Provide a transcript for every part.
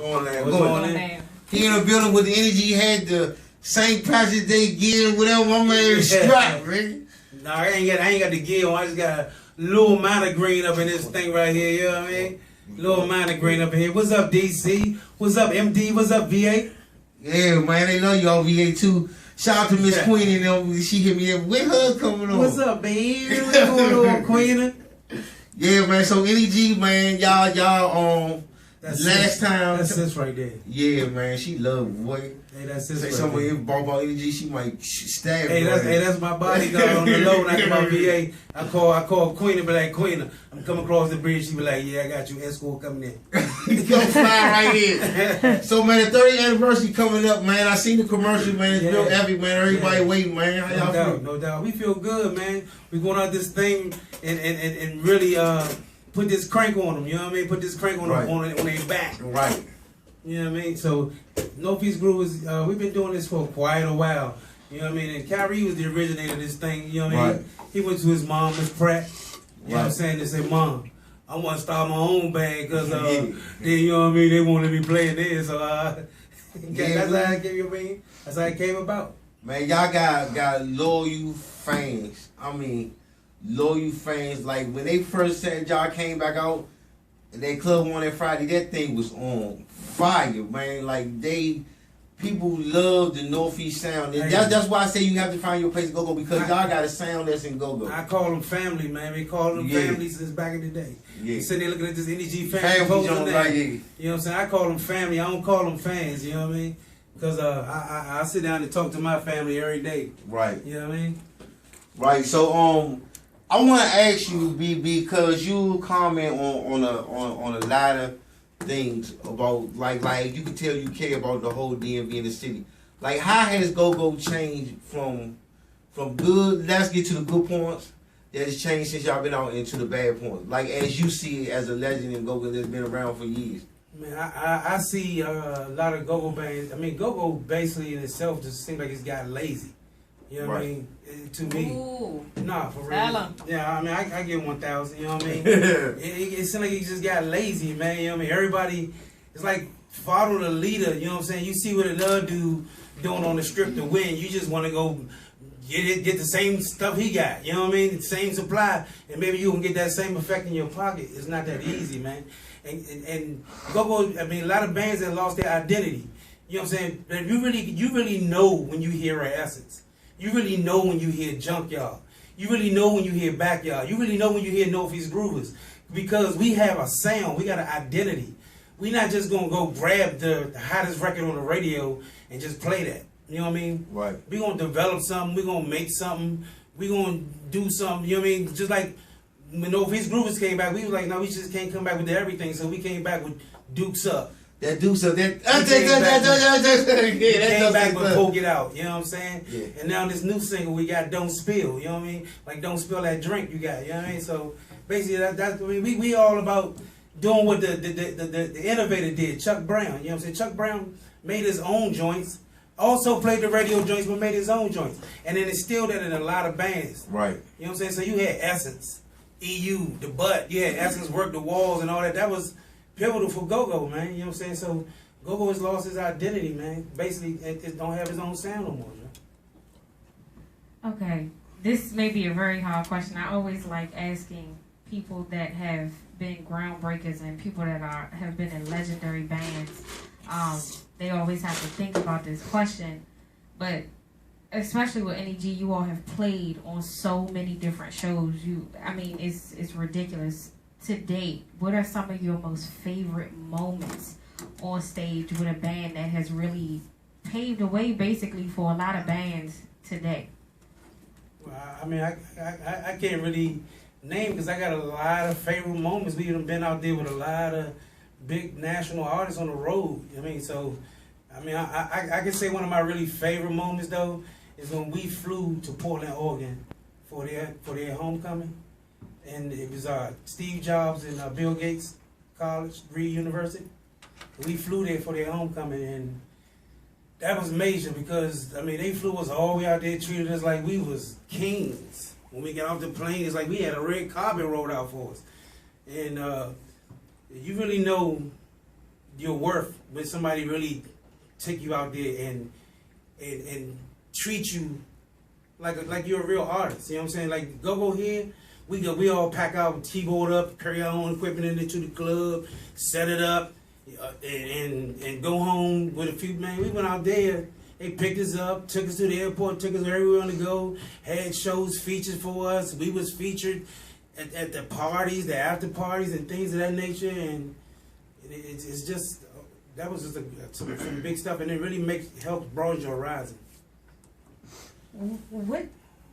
On there. Go on. He in the building with the energy. He had the St. Patrick's Day gear, whatever my man strap, man. Nah, I ain't got the gear on. I just got a little amount of green up in this thing right here. You know what I mean? Little amount of green up in here. What's up, DC? What's up, MD? What's up, VA? Yeah, man, they love y'all VA too. Shout out to Miss Queen and them. She hit me up. When her coming on? What's up, baby? What's going on, Queen? Yeah, man. So NEG, man, y'all last time. That's sis right there. Yeah, man. She love boy. Hey, that's sis. Say right somebody about energy, she might stab. Hey, that's my bodyguard on the low. When I come out VA, I call Queen and be like, Queen, I'm coming across the bridge. She be like, yeah, I got you. Escort coming in. Come fly right in. So man, the 30th anniversary coming up, man. I seen the commercial, man. It's real heavy, man. Everybody waiting, man. How y'all feel? No doubt. We feel good, man. We going out this thing and really put this crank on them. You know what I mean? Put this crank on them on their back. Right. You know what I mean? So, Northeast Groove is, we've been doing this for quite a while. You know what I mean? And Kyrie was the originator of this thing. You know what I mean? He went to his mom, Miss Pratt. You know what I'm saying? They said, Mom, I want to start my own band because, they, you know what I mean? They wanted me playing this. So, that's how it came, you know what I mean? That's how it came about. Man, y'all got loyal fans. I mean, loyal fans. Like, when they first said y'all came back out, and that club on that Friday, that thing was on fire, man. Like people love the Northeast sound. And that's why I say you have to find your place to go because y'all got a sound that's in go-go. I call them family, man. We call them family since back in the day. Yeah. Sitting there looking at this NEG family posting that. You know what I'm saying? I call them family. I don't call them fans. You know what I mean? Because I sit down and talk to my family every day. Right. You know what I mean? Right. So I want to ask you, because you comment on a lot of things about like you can tell you care about the whole DMV in the city. Like, how has go-go changed from good? Let's get to the good points that has changed since y'all been out into the bad points. Like, as you see it as a legend in go-go that's been around for years. Man, I see a lot of go-go bands. I mean, go-go basically in itself just seems like it's got lazy. You know what I mean? To me. Ooh. Nah, for real. Yeah, I mean, I give 1,000, you know what I mean? it seems like he just got lazy, man. You know what I mean? Everybody, it's like follow the leader, you know what I'm saying? You see what another dude doing on the strip to win. You just want to go get the same stuff he got, you know what I mean? The same supply, and maybe you can get that same effect in your pocket. It's not that easy, man. And go-go, I mean, a lot of bands that lost their identity. You know what I'm saying? But you really know when you hear our essence. You really know when you hear Junkyard. You really know when you hear Backyard. You really know when you hear Northeast Groovers. Because we have a sound. We got an identity. We're not just going to go grab the hottest record on the radio and just play that. You know what I mean? Right. We're going to develop something. We're going to make something. We're going to do something. You know what I mean? Just like when Northeast Groovers came back, we was like, no, we just can't come back with everything. So we came back with Dukes Up. That Dukes Up, came back with Poke It Out, you know what I'm saying? Yeah. And now this new single we got Don't Spill, you know what I mean? Like don't spill that drink you got, you know what I mean? So basically that's I mean, we all about doing what the innovator did, Chuck Brown, you know what I'm saying? Chuck Brown made his own joints, also played the radio joints, but made his own joints. And then instilled that in a lot of bands. Right. You know what I'm saying? So you had Essence, EU, The Butt, you had Essence Work the Walls and all that. That was pivotal for go-go, man. You know what I'm saying? So go-go has lost his identity, man. Basically, it don't have his own sound no more, man. Okay. This may be a very hard question. I always like asking people that have been groundbreakers and people that have been in legendary bands. They always have to think about this question. But especially with NEG, you all have played on so many different shows. I mean, it's ridiculous. To date, what are some of your most favorite moments on stage with a band that has really paved the way basically for a lot of bands today? Well, I mean, I can't really name because I got a lot of favorite moments. We've been out there with a lot of big national artists on the road. I mean, so, I mean, I can say one of my really favorite moments, though, is when we flew to Portland, Oregon for their homecoming. And it was Steve Jobs and Bill Gates College, Reed University. We flew there for their homecoming, and that was major because, I mean, they flew us all the way out there, treated us like we was kings. When we got off the plane, it's like we had a red carpet rolled out for us. And you really know your worth when somebody really take you out there and treat you like you're a real artist. You know what I'm saying? Like go here, we all pack our keyboard up, carry our own equipment into the club, set it up, and go home with a few man. We went out there. They picked us up, took us to the airport, took us everywhere we want to go, had shows, features for us. We was featured at the parties, the after parties, and things of that nature. And it's just, that was just some big stuff, and it really helps broaden your horizon. What,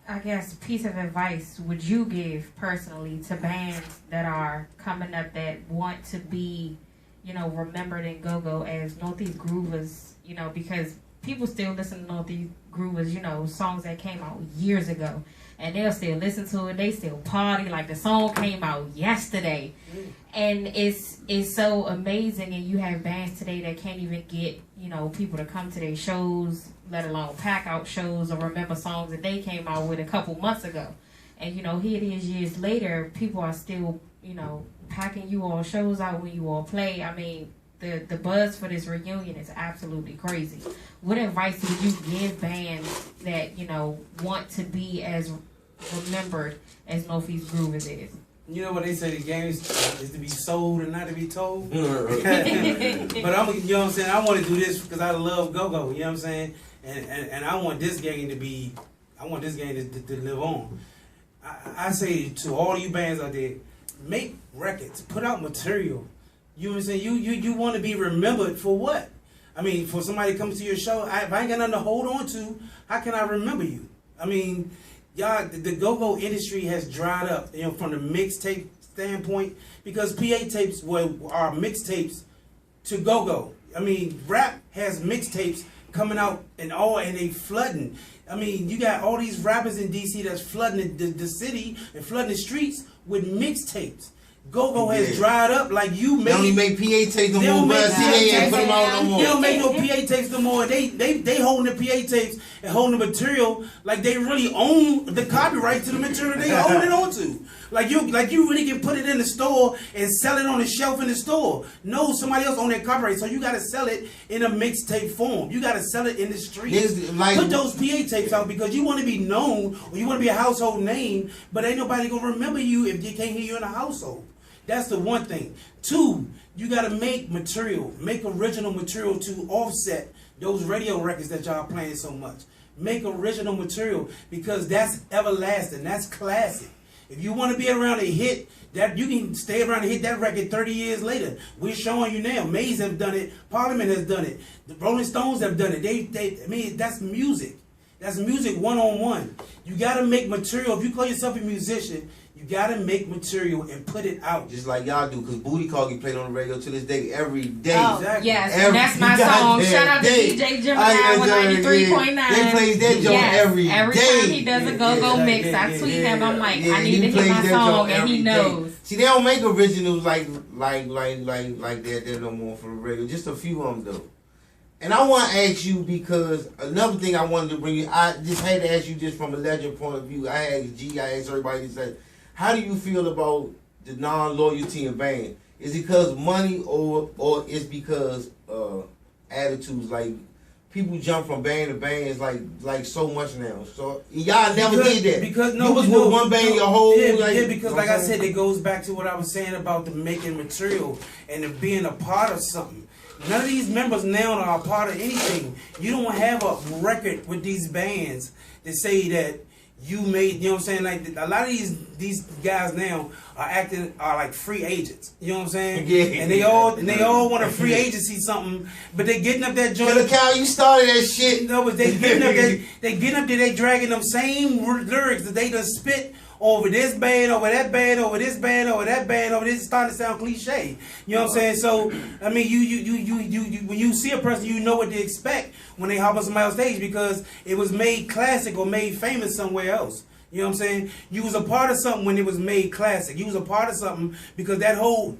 I guess, piece of advice would you give personally to bands that are coming up that want to be, remembered in go-go as Northeast Groovers, because people still listen to Northeast Groovers, songs that came out years ago, and they'll still listen to it. They still party like the song came out yesterday, and it's so amazing. And you have bands today that can't even get people to come to their shows, let alone pack out shows or remember songs that they came out with a couple months ago. And here it is years later, people are still packing you all shows out when you all play. I mean, the buzz for this reunion is absolutely crazy. What advice would you give bands that, want to be as remembered as Northeast Groovers is? You know what they say, the game is to be sold and not to be told? But I'm, you know what I'm saying, I want to do this because I love go-go, you know what I'm saying? And I want this game to be, I want this game to live on. I say to all you bands out there, make records, put out material. You know what I'm saying? You want to be remembered for what? I mean, for somebody to come to your show, if I ain't got nothing to hold on to, how can I remember you? I mean, y'all, the go-go industry has dried up, from the mixtape standpoint, because PA tapes are mixtapes to go-go. I mean, rap has mixtapes coming out and they flooding. I mean, you got all these rappers in DC that's flooding the city and flooding the streets with mixtapes. Go-go has dried up like you made. They don't even make PA tapes no more, but they ain't put them out no more. They don't make no PA tapes no more. They holding the PA tapes and holding the material like they really own the copyright to the material they hold it on to. Like you really can put it in the store and sell it on the shelf in the store. No, somebody else own that copyright, so you gotta sell it in a mixtape form. You gotta sell it in the streets. Put those PA tapes out because you want to be known or you want to be a household name, but ain't nobody gonna remember you if they can't hear you in a household. That's the one thing. Two, you got to make material, make original material to offset those radio records that y'all playing so much. Make original material because that's everlasting. That's classic. If you want to be around a hit, that you can stay around and hit that record 30 years later. We're showing you now. Maze have done it. Parliament has done it. The Rolling Stones have done it. I mean, that's music. That's music one-on-one. You got to make material. If you call yourself a musician, you gotta make material and put it out. Just like y'all do, because Booty Call get played on the radio to this day, every day. Oh, exactly. Yes, and that's my song. Shout out to DJ Gemini with 93.9. They play that joint every day. Every time he does a go-go mix, I tweet him. I'm like, I need to hear my song, and he knows. See, they don't make originals like that no more for the radio. Just a few of them, though. And I want to ask you, because another thing I wanted to bring you, I just had to ask you just from a legend point of view. I asked everybody to say, how do you feel about the non-loyalty in band? Is it because money or it's because attitudes? Like, people jump from band to band is like so much now. So y'all never did that. Because you was with one band your whole life. Because like I said, it goes back to what I was saying about the making material and the being a part of something. None of these members now are a part of anything. You don't have a record with these bands that say that you made, you know what I'm saying? Like, a lot of these guys now are like free agents. You know what I'm saying? Yeah. And they all want a free agency something, but they getting up that joint. Cal, you started that shit. No, but they getting up there, they dragging them same lyrics that they done spit over this band, over that band, over this band, over that band, over this. It's starting to sound cliche. You know what I'm saying? So, I mean, you when you see a person, you know what to expect when they hop on somebody else's stage because it was made classic or made famous somewhere else. You know what I'm saying? You was a part of something when it was made classic. You was a part of something because that whole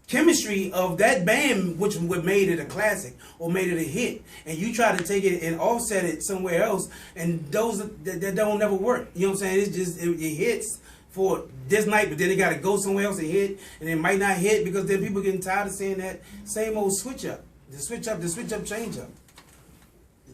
chemistry of that band, which would made it a classic or made it a hit, and you try to take it and offset it somewhere else, and those that don't never work. You know what I'm saying? It's just it hits, for this night, but then they got to go somewhere else and hit, and it might not hit because then people getting tired of seeing that same old switch up, the switch up, change up.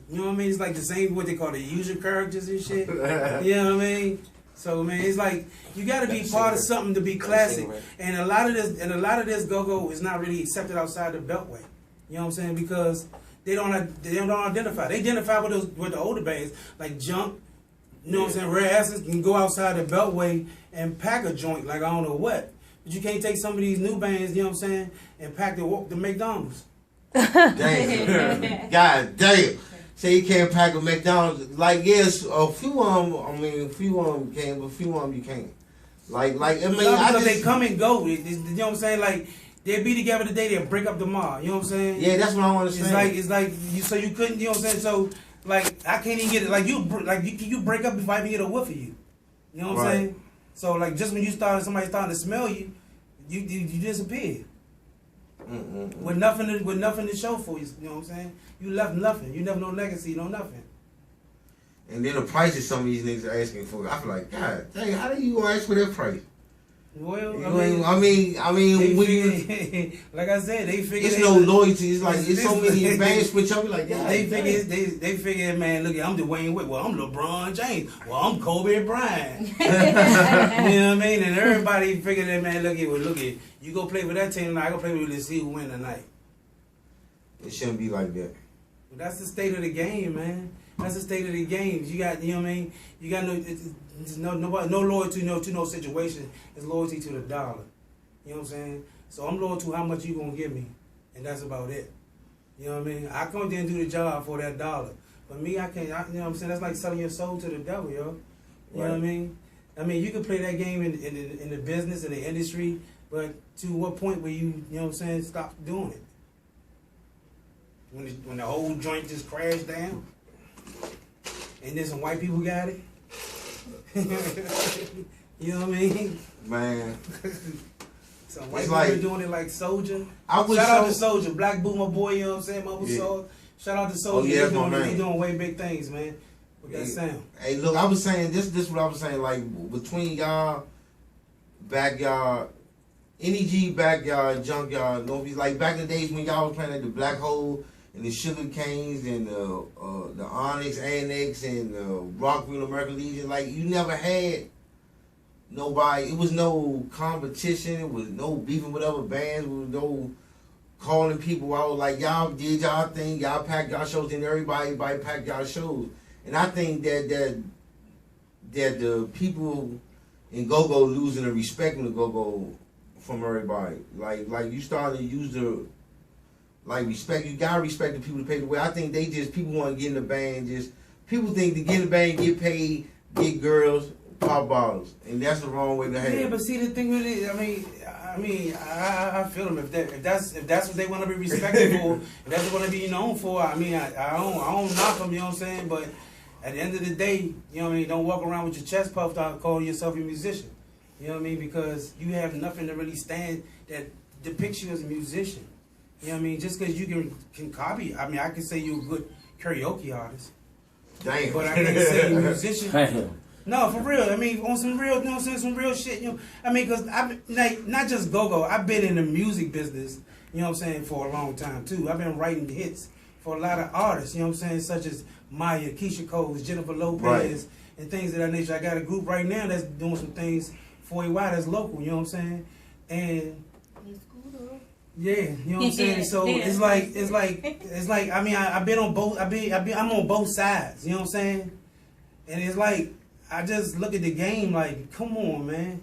You know what I mean? It's like the same what they call the user characters and shit. You know what I mean? So man, it's like you got to be part of something to be classic, and a lot of this go-go is not really accepted outside the Beltway. You know what I'm saying? Because they don't identify. They identify with the older bands like Junk. You know what I'm saying? Rare Asses can go outside the Beltway and pack a joint like I don't know what. But you can't take some of these new bands, you know what I'm saying, and pack the McDonald's. Damn. God damn. Say you can't pack a McDonald's. Like, yes, a few of them can, but a few of them you can't. Like, I mean, because they come and go. You know what I'm saying? Like, they'll be together today, they'll break up tomorrow. You know what I'm saying? Yeah, that's what I want to say. It's like, so you couldn't, you know what I'm saying? So, like, I can't even get it. Like, you break up before I even get a whiff of you. You know what I'm saying? So, like, just when somebody starting to smell you, you disappear. With nothing to show for you. You know what I'm saying? You left nothing. You never no legacy, no nothing. And then the prices some of these niggas are asking for, I feel like, God dang, how do you ask for that price? Well, I mean, when you, like I said, they figure it's no loyalty. It's like it's so many bands switch up. Like, yeah, they figure, man, look, I'm Dwayne Wade. Well, I'm LeBron James. Well, I'm Kobe Bryant. You know what I mean? And everybody figured that, man, look, you go play for that team tonight. I go play with you to see who win tonight. It shouldn't be like that. But that's the state of the game, man. That's the state of the game. You got, you know what I mean? You got no loyalty to no situation. It's loyalty to the dollar. You know what I'm saying? So I'm loyal to how much you gonna give me, and that's about it. You know what I mean? I come there and do the job for that dollar. But me, I can't. You know what I'm saying? That's like selling your soul to the devil, yo. You know what I mean? I mean, you can play that game in the business, in the industry, but to what point where you know what I'm saying, stop doing it? When the whole joint just crashed down, and then some white people got it. You know what I mean? Man. Some white people doing it like Soldier. Shout out to Soldier, Black Boomer boy, you know what I'm saying? Mobile Soul. Shout out to Soldier. He's doing way big things, man. With that sound. Hey, look, I was saying this what I was saying, like between y'all backyard, NEG backyard, junkyard, Northeast, like back in the days when y'all was playing at the Black Hole and the Sugar Canes and the Onyx Annex and the Rockville American Legion, like you never had nobody. It was no competition. It was no beefing with other bands. It was no calling people out. Like y'all did y'all thing. Y'all packed y'all shows, and everybody packed y'all shows. And I think that the people in go-go losing the respect in the go-go from everybody. Like you starting to use the respect. You gotta respect the people that pay the way. I think people want to get in the band. People think to get in the band, get paid, get girls, pop bottles, and that's the wrong way to have. Yeah, but see the thing with it, I feel them. If that's what they want to be respected for, if that's what they want to be known for. I mean, I don't knock them. You know what I'm saying? But at the end of the day, you know what I mean. Don't walk around with your chest puffed out, calling yourself a musician. You know what I mean? Because you have nothing to really stand that depicts you as a musician. You know what I mean? Just because you can copy. I mean, I can say you're a good karaoke artist. Damn. But I can't say you're a musician. Damn. No, for real. I mean, on some real, you know what I'm saying, some real shit. You know, I mean, because not just go-go. I've been in the music business, you know what I'm saying, for a long time, too. I've been writing hits for a lot of artists, you know what I'm saying, such as Maya, Keisha Cole, Jennifer Lopez, and things of that nature. I got a group right now that's doing some things for AY that's local, you know what I'm saying? And yeah, you know what I'm saying? So it's like I mean, I've been on both I'm on both sides, you know what I'm saying? And it's like I just look at the game like, come on, man.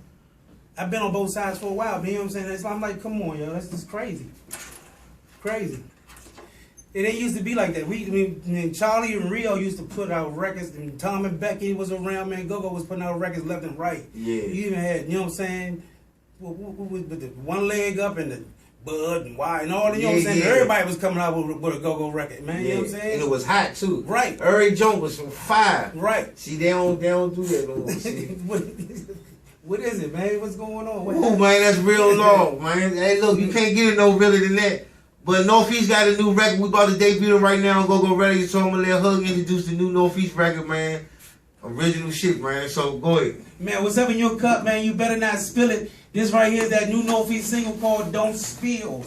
I've been on both sides for a while, you know what I'm saying? I'm like, come on, yo, that's just crazy. Crazy. It ain't used to be like that. When Charlie and Rio used to put out records, and Tom and Becky was around, man, Go-Go was putting out records left and right. Yeah. You even had, you know what I'm saying, with the one leg up and the Bud and Y and all that, you know what I'm saying? Yeah. Everybody was coming out with a Go-Go record, man, you know what I'm saying? And it was hot, too. Right. Every joint was from 5. Right. See, they don't do that no more. What is it, man? What's going on? Ooh, man, that's real long, man. Hey, look, you can't get it no realer than that. But Northeast got a new record. We about to debut it right now on Go-Go Radio, so I'm going to let Hugg introduce the new Northeast record, man. Original shit, man. So go ahead. Man, what's up in your cup, man? You better not spill it. This right here is that new Northeast single called Don't Spill.